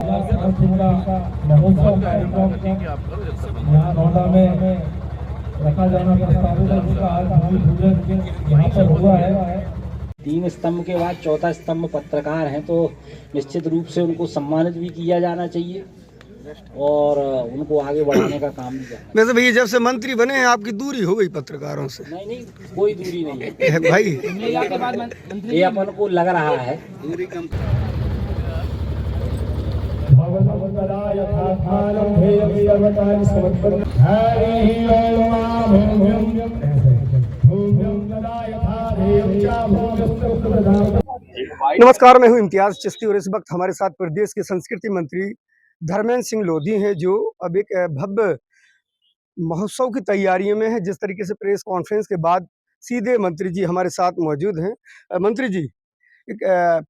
महोत्सव कार्यक्रम यहाँ नोएडा में रखा जाना प्रस्तावित है, जिसका आज भूमि पूजन यहाँ पर हुआ है। 3 स्तंभ के बाद चौथा स्तंभ पत्रकार हैं, तो निश्चित रूप से उनको सम्मानित भी किया जाना चाहिए और उनको आगे बढ़ाने का काम भी करना। वैसे भैया जब से मंत्री बने हैं आपकी दूरी हो गई पत्रकारों से? नहीं, कोई दूरी नहीं है भाई, ये अपन को लग रहा है। नमस्कार, मैं हूं इम्तियाज चिश्ती और इस वक्त हमारे साथ प्रदेश के संस्कृति मंत्री धर्मेंद्र सिंह लोधी हैं, जो अब एक भव्य महोत्सव की तैयारियों में है। जिस तरीके से प्रेस कॉन्फ्रेंस के बाद सीधे मंत्री जी हमारे साथ मौजूद हैं। मंत्री जी, एक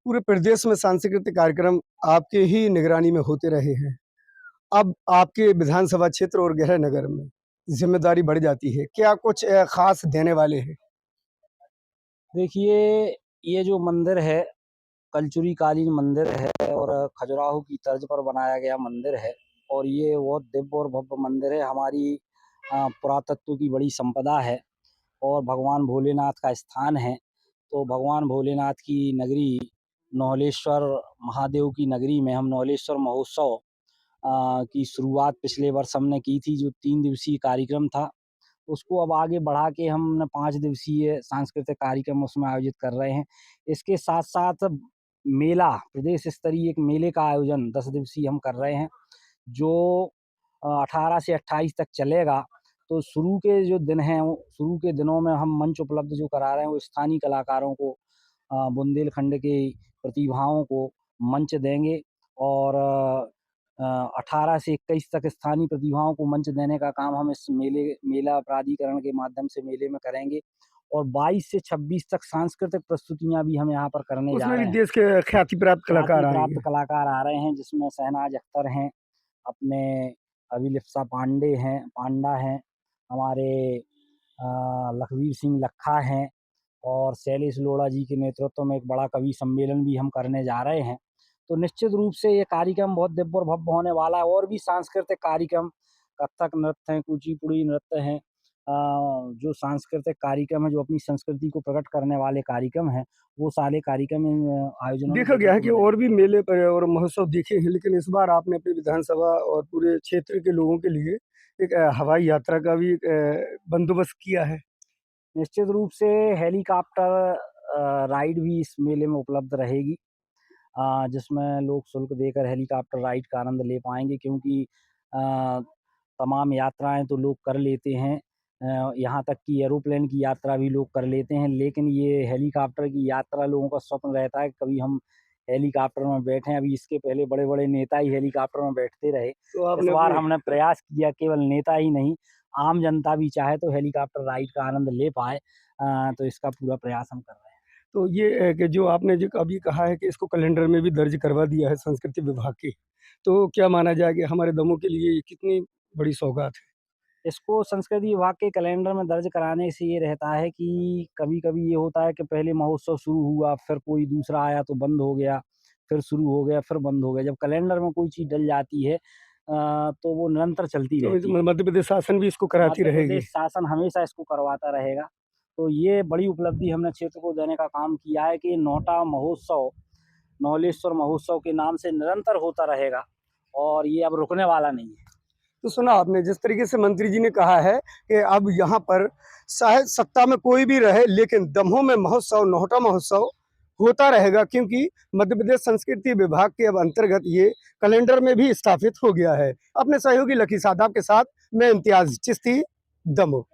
पूरे प्रदेश में सांस्कृतिक कार्यक्रम आपके ही निगरानी में होते रहे हैं। अब आपके विधानसभा क्षेत्र और गृह नगर में जिम्मेदारी बढ़ जाती है, क्या कुछ खास देने वाले हैं? देखिए, ये जो मंदिर है कलचुरी कालीन मंदिर है और खजुराहो की तर्ज पर बनाया गया मंदिर है और ये बहुत दिव्य और भव्य मंदिर है। हमारी पुरातत्व की बड़ी संपदा है और भगवान भोलेनाथ का स्थान है। तो भगवान भोलेनाथ की नगरी नौलेश्वर महादेव की नगरी में हम नौलेश्वर महोत्सव की शुरुआत पिछले वर्ष हमने की थी, जो 3 दिवसीय कार्यक्रम था। उसको अब आगे बढ़ा के हमने 5 दिवसीय सांस्कृतिक कार्यक्रम उसमें आयोजित कर रहे हैं। इसके साथ साथ मेला, प्रदेश स्तरीय एक मेले का आयोजन 10 दिवसीय हम कर रहे हैं, जो 18 से 28 तक चलेगा। तो शुरू के जो दिन हैं, शुरू के दिनों में हम मंच उपलब्ध जो करा रहे हैं वो स्थानीय कलाकारों को, बुंदेलखंड के प्रतिभाओं को मंच देंगे और 18 से 21 तक स्थानीय प्रतिभाओं को मंच देने का काम हम इस मेला प्राधिकरण के माध्यम से मेले में करेंगे और 22 से 26 तक सांस्कृतिक प्रस्तुतियां भी हम यहाँ पर करने जा रहे हैं। देश के ख्याति प्राप्त कलाकार आ रहे हैं, जिसमें शहनाज अख्तर हैं, अपने अभिलिप्सा पांडा हैं, हमारे लखवीर सिंह लखा हैं और शैलेश लोढ़ा जी के नेतृत्व में एक बड़ा कवि सम्मेलन भी हम करने जा रहे हैं। तो निश्चित रूप से ये कार्यक्रम बहुत दिव्य और भव्य होने वाला है। और भी सांस्कृतिक कार्यक्रम, कथक नृत्य हैं, कुचिपुड़ी नृत्य हैं, जो सांस्कृतिक कार्यक्रम है, जो अपनी संस्कृति को प्रकट करने वाले कार्यक्रम हैं, वो सारे कार्यक्रम आयोजन देखा गया है कि और भी मेले पर और महोत्सव देखे हैं, लेकिन इस बार आपने अपनी विधानसभा और पूरे क्षेत्र के लोगों के लिए एक हवाई यात्रा का भी बंदोबस्त किया है। निश्चित रूप से हेलीकॉप्टर राइड भी इस मेले में उपलब्ध रहेगी, जिसमें लोग शुल्क देकर हेलीकॉप्टर राइड का आनंद ले पाएंगे, क्योंकि तमाम यात्राएं तो लोग कर लेते हैं, यहाँ तक कि एरोप्लेन की यात्रा भी लोग कर लेते हैं, लेकिन ये हेलीकॉप्टर की यात्रा लोगों का स्वप्न रहता है कभी हम हेलीकॉप्टर में बैठें। अभी इसके पहले बड़े बड़े नेता ही हेलीकॉप्टर में बैठते रहे, तो इस बार हमने प्रयास किया केवल नेता ही नहीं, आम जनता भी चाहे तो हेलीकॉप्टर राइड का आनंद ले पाए, तो इसका पूरा प्रयास हम कर रहे हैं। तो ये कि जो आपने जो अभी कहा है कि इसको कैलेंडर में भी दर्ज करवा दिया है संस्कृति विभाग की, तो क्या माना जाए कि हमारे दमों के लिए ये कितनी बड़ी सौगात है? इसको संस्कृति विभाग के कैलेंडर में दर्ज कराने से ये रहता है कि कभी-कभी ये होता है कि पहले महोत्सव शुरू हुआ, फिर कोई दूसरा आया तो बंद हो गया, फिर शुरू हो गया, फिर बंद हो गया। जब कैलेंडर में कोई चीज़ डल जाती है तो वो निरंतर चलती रहती है। मध्य प्रदेश शासन भी इसको कराती रहेगी? मध्य प्रदेश शासन हमेशा इसको करवाता रहेगा। तो ये बड़ी उपलब्धि हमने क्षेत्र को देने का काम किया है कि नौटा महोत्सव, नौलेश्वर महोत्सव के नाम से निरंतर होता रहेगा और ये अब रुकने वाला नहीं है। तो सुना आपने जिस तरीके से मंत्री जी ने कहा है कि अब यहाँ पर शायद सत्ता में कोई भी रहे, लेकिन दमोह में महोत्सव, नौटा महोत्सव होता रहेगा, क्योंकि मध्य प्रदेश संस्कृति विभाग के अब अंतर्गत ये कैलेंडर में भी स्थापित हो गया है। अपने सहयोगी लकी सादाब के साथ मैं इम्तियाज चिश्ती, दमोह।